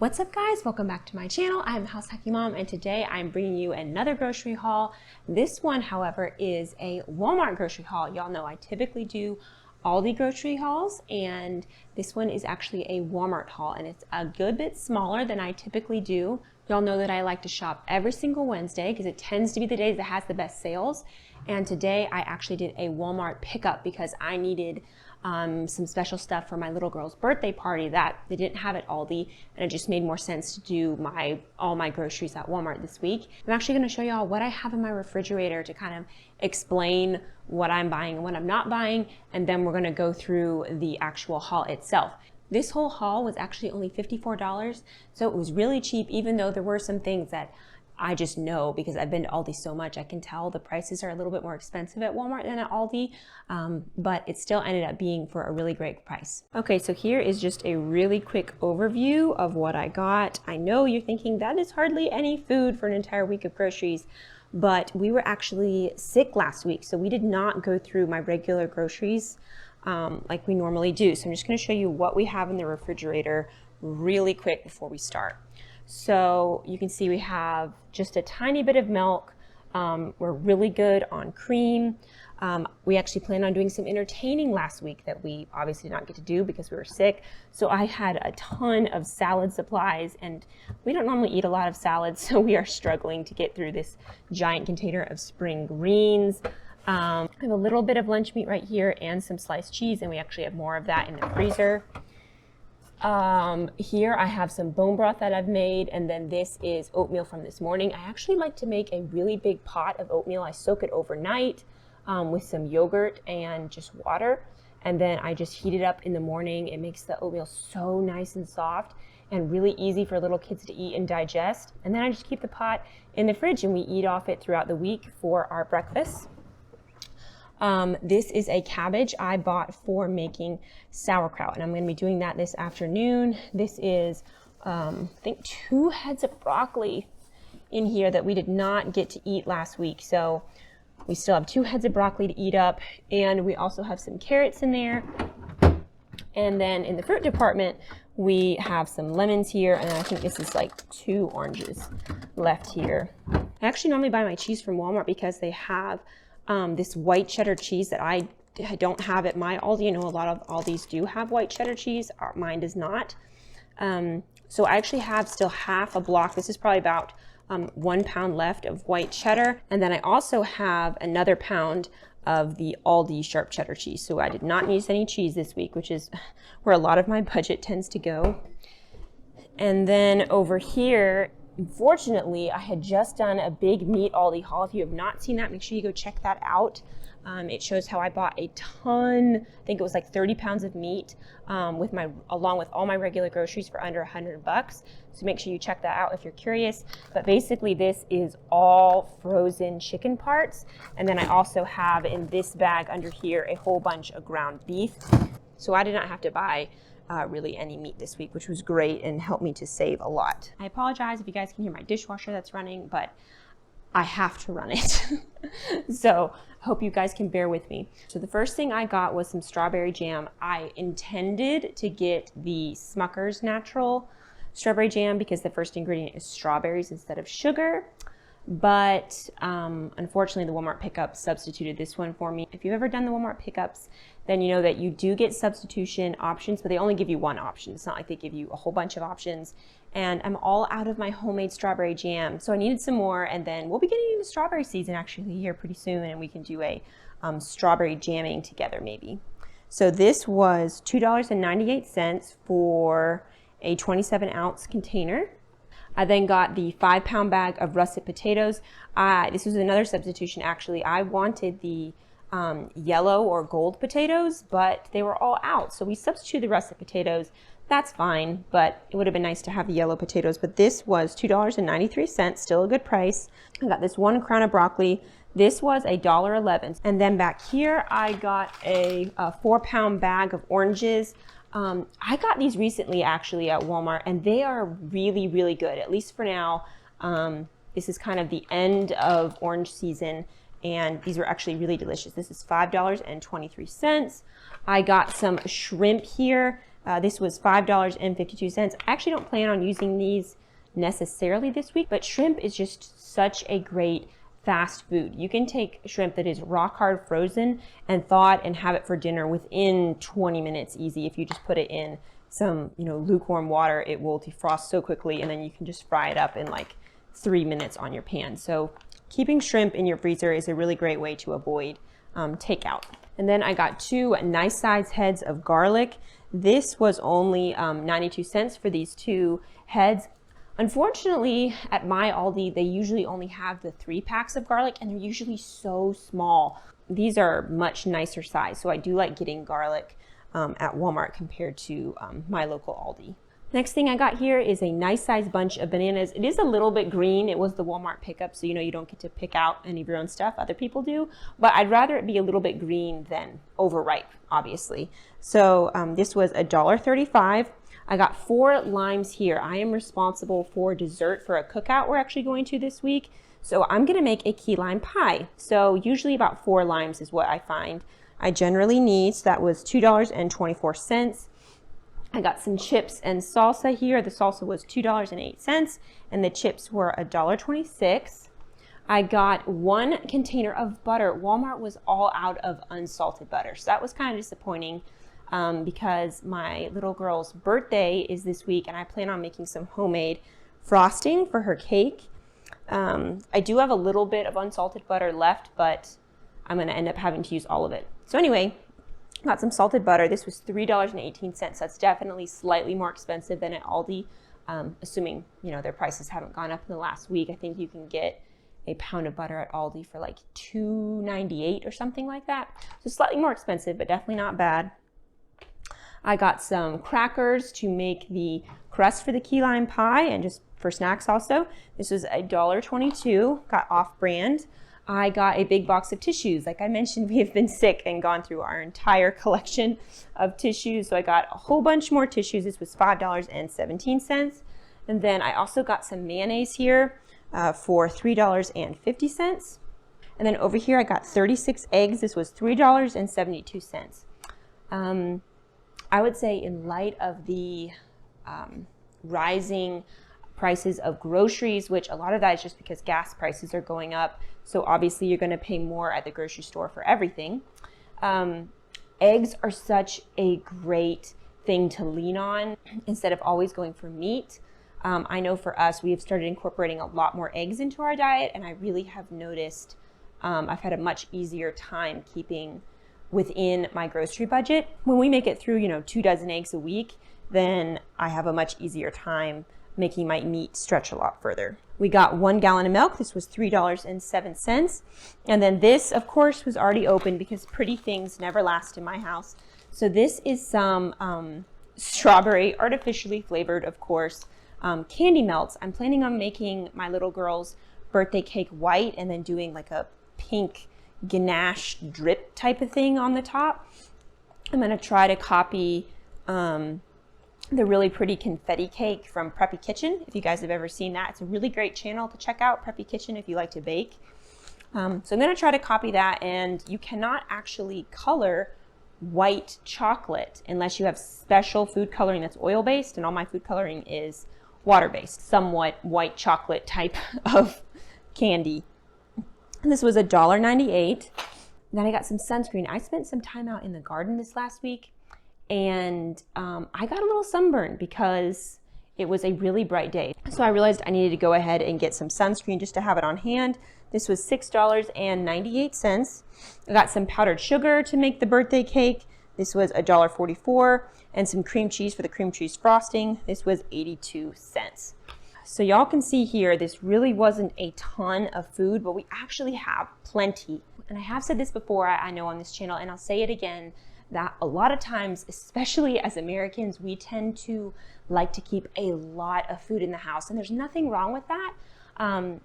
What's up guys, welcome back to my channel. I'm House Hacking Mom and today I'm bringing you another grocery haul. This one, however, is a Walmart grocery haul. Y'all know I typically do Aldi grocery hauls and this one is actually a Walmart haul and it's a good bit smaller than I typically do. Y'all know that I like to shop every single Wednesday because it tends to be the days that has the best sales. And today I actually did a Walmart pickup because I needed some special stuff for my little girl's birthday party that they didn't have at Aldi, and it just made more sense to do all my groceries at Walmart this week. I'm actually going to show y'all what I have in my refrigerator to kind of explain what I'm buying and what I'm not buying, and then we're going to go through the actual haul itself. This whole haul was actually only $54, so it was really cheap, even though there were some things that I just know because I've been to Aldi so much, I can tell the prices are a little bit more expensive at Walmart than at Aldi, but it still ended up being for a really great price. Okay, so here is just a really quick overview of what I got. I know you're thinking that is hardly any food for an entire week of groceries, but we were actually sick last week, so we did not go through my regular groceries like we normally do. So I'm just going to show you what we have in the refrigerator really quick before we start. So you can see we have just a tiny bit of milk. We're really good on cream. We actually planned on doing some entertaining last week that we obviously did not get to do because we were sick. So I had a ton of salad supplies and we don't normally eat a lot of salads, so we are struggling to get through this giant container of spring greens. I have a little bit of lunch meat right here and some sliced cheese, and we actually have more of that in the freezer. Here I have some bone broth that I've made, and then this is oatmeal from this morning. I actually like to make a really big pot of oatmeal. I soak it overnight with some yogurt and just water, and then I just heat it up in the morning. It makes the oatmeal so nice and soft and really easy for little kids to eat and digest. And then I just keep the pot in the fridge and we eat off it throughout the week for our breakfast. This is a cabbage I bought for making sauerkraut, and I'm going to be doing that this afternoon. This is, I think, 2 heads of broccoli in here that we did not get to eat last week. So we still have 2 heads of broccoli to eat up, and we also have some carrots in there. And then in the fruit department, we have some lemons here, and I think this is like 2 oranges left here. I actually normally buy my cheese from Walmart because they have this white cheddar cheese that I don't have at my Aldi. I know a lot of Aldis do have white cheddar cheese. Mine does not. So I actually have still half a block. This is probably about 1 pound left of white cheddar. And then I also have another pound of the Aldi sharp cheddar cheese. So I did not use any cheese this week, which is where a lot of my budget tends to go. And then over here, unfortunately, I had just done a big meat Aldi haul. If you have not seen that, make sure you go check that out. It shows how I bought a ton, I think it was like 30 pounds of meat along with all my regular groceries for under $100. So make sure you check that out if you're curious. But basically this is all frozen chicken parts. And then I also have in this bag under here a whole bunch of ground beef. So I did not have to buy really any meat this week, which was great and helped me to save a lot. I apologize if you guys can hear my dishwasher that's running, but I have to run it. So I hope you guys can bear with me. So the first thing I got was some strawberry jam. I intended to get the Smucker's natural strawberry jam because the first ingredient is strawberries instead of sugar. But unfortunately the Walmart pickup substituted this one for me. If you've ever done the Walmart pickups, then you know that you do get substitution options, but they only give you one option. It's not like they give you a whole bunch of options. And I'm all out of my homemade strawberry jam, so I needed some more, and then we'll be getting into strawberry season actually here pretty soon, and we can do a strawberry jamming together maybe. So this was $2.98 for a 27-ounce container. I then got the 5-pound bag of russet potatoes. This was another substitution actually. I wanted the yellow or gold potatoes, but they were all out. So we substituted the russet potatoes. That's fine, but it would have been nice to have the yellow potatoes. But this was $2.93, still a good price. I got this 1 crown of broccoli. This was $1.11. And then back here, I got a 4-pound bag of oranges. I got these recently actually at Walmart, and they are really, really good, at least for now. This is kind of the end of orange season, and these were actually really delicious. This is $5.23. I got some shrimp here. This was $5.52. I actually don't plan on using these necessarily this week, but shrimp is just such a great fast food. You can take shrimp that is rock hard frozen and thaw it and have it for dinner within 20 minutes easy. If you just put it in some, lukewarm water, it will defrost so quickly, and then you can just fry it up in like 3 minutes on your pan. So keeping shrimp in your freezer is a really great way to avoid takeout. And then I got 2 nice sized heads of garlic. This was only 92 cents for these 2 heads. Unfortunately, at my Aldi, they usually only have the 3 packs of garlic, and they're usually so small. These are much nicer size, so I do like getting garlic at Walmart compared to my local Aldi. Next thing I got here is a nice sized bunch of bananas. It is a little bit green. It was the Walmart pickup, so you don't get to pick out any of your own stuff. Other people do, but I'd rather it be a little bit green than overripe, obviously. So this was $1.35. I got 4 limes here. I am responsible for dessert for a cookout we're actually going to this week. So I'm gonna make a key lime pie. So usually about 4 limes is what I find I generally need. So that was $2.24. I got some chips and salsa here. The salsa was $2.08 and the chips were $1.26. I got 1 container of butter. Walmart was all out of unsalted butter, so that was kind of disappointing because my little girl's birthday is this week and I plan on making some homemade frosting for her cake. I do have a little bit of unsalted butter left, but I'm going to end up having to use all of it. So anyway, got some salted butter. This was $3.18. That's definitely slightly more expensive than at Aldi, assuming their prices haven't gone up in the last week. I think you can get a pound of butter at Aldi for like $2.98 or something like that. So slightly more expensive, but definitely not bad. I got some crackers to make the crust for the key lime pie and just for snacks also. This was $1.22, got off-brand. I got a big box of tissues. Like I mentioned, we have been sick and gone through our entire collection of tissues. So I got a whole bunch more tissues. This was $5.17. And then I also got some mayonnaise here for $3.50. And then over here I got 36 eggs. This was $3.72. I would say in light of the rising prices of groceries, which a lot of that is just because gas prices are going up. So obviously you're going to pay more at the grocery store for everything. Eggs are such a great thing to lean on instead of always going for meat. I know for us, we have started incorporating a lot more eggs into our diet, and I really have noticed I've had a much easier time keeping within my grocery budget. When we make it through, 2 dozen eggs a week, then I have a much easier time making my meat stretch a lot further. We got 1 gallon of milk. This was $3.07. And then this, of course, was already open because pretty things never last in my house. So this is some strawberry, artificially flavored, of course, candy melts. I'm planning on making my little girl's birthday cake white and then doing like a pink ganache drip type of thing on the top. I'm going to try to copy the really pretty confetti cake from Preppy Kitchen. If you guys have ever seen that, it's a really great channel to check out, Preppy Kitchen, if you like to bake. So I'm going to try to copy that, and you cannot actually color white chocolate unless you have special food coloring that's oil-based, and all my food coloring is water-based, somewhat white chocolate type of candy. And this was $1.98. Then I got some sunscreen. I spent some time out in the garden this last week, and I got a little sunburn because it was a really bright day. So I realized I needed to go ahead and get some sunscreen just to have it on hand. This was $6.98. I got some powdered sugar to make the birthday cake. This was $1.44, and some cream cheese for the cream cheese frosting. This was 82 cents. So y'all can see here, this really wasn't a ton of food, but we actually have plenty. And I have said this before, I know on this channel, and I'll say it again, that a lot of times, especially as Americans, we tend to like to keep a lot of food in the house, and there's nothing wrong with that.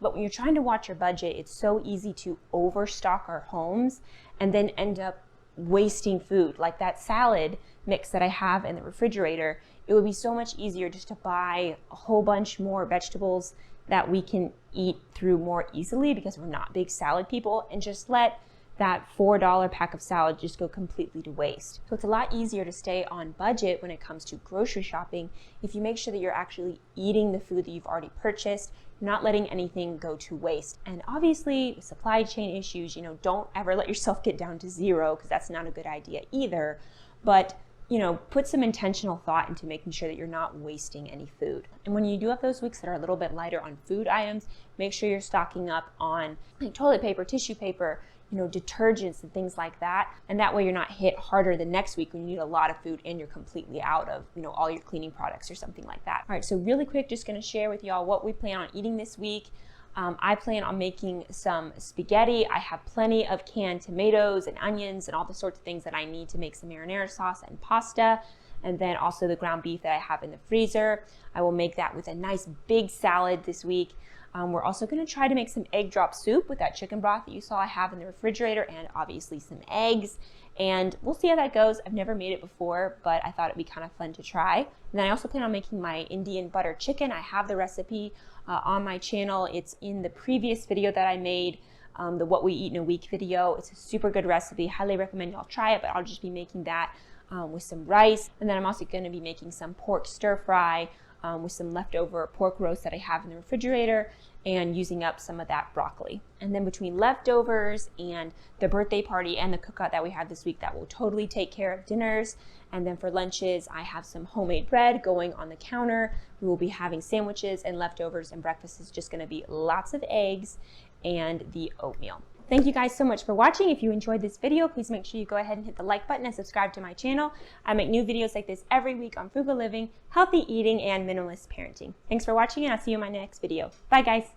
But when you're trying to watch your budget, it's so easy to overstock our homes and then end up wasting food. Like that salad mix that I have in the refrigerator, it would be so much easier just to buy a whole bunch more vegetables that we can eat through more easily because we're not big salad people, and just let that $4 pack of salad just go completely to waste. So it's a lot easier to stay on budget when it comes to grocery shopping if you make sure that you're actually eating the food that you've already purchased, not letting anything go to waste. And obviously, with supply chain issues, don't ever let yourself get down to zero, because that's not a good idea either. But put some intentional thought into making sure that you're not wasting any food. And when you do have those weeks that are a little bit lighter on food items, make sure you're stocking up on like toilet paper, tissue paper, detergents and things like that. And that way you're not hit harder the next week when you need a lot of food and you're completely out of, all your cleaning products or something like that. All right, so really quick, just gonna share with y'all what we plan on eating this week. I plan on making some spaghetti. I have plenty of canned tomatoes and onions and all the sorts of things that I need to make some marinara sauce and pasta. And then also the ground beef that I have in the freezer. I will make that with a nice big salad this week. We're also going to try to make some egg drop soup with that chicken broth that you saw I have in the refrigerator, and obviously some eggs. And we'll see how that goes. I've never made it before, but I thought it'd be kind of fun to try. And then I also plan on making my Indian butter chicken. I have the recipe on my channel. It's in the previous video that I made, the What We Eat in a Week video. It's a super good recipe. Highly recommend y'all try it, but I'll just be making that with some rice. And then I'm also going to be making some pork stir fry with some leftover pork roast that I have in the refrigerator, and using up some of that broccoli. And then between leftovers and the birthday party and the cookout that we have this week, that will totally take care of dinners. And then for lunches, I have some homemade bread going on the counter. We will be having sandwiches and leftovers, and breakfast is just gonna be lots of eggs and the oatmeal. Thank you guys so much for watching. If you enjoyed this video, please make sure you go ahead and hit the like button and subscribe to my channel. I make new videos like this every week on frugal living, healthy eating, and minimalist parenting. Thanks for watching, and I'll see you in my next video. Bye guys.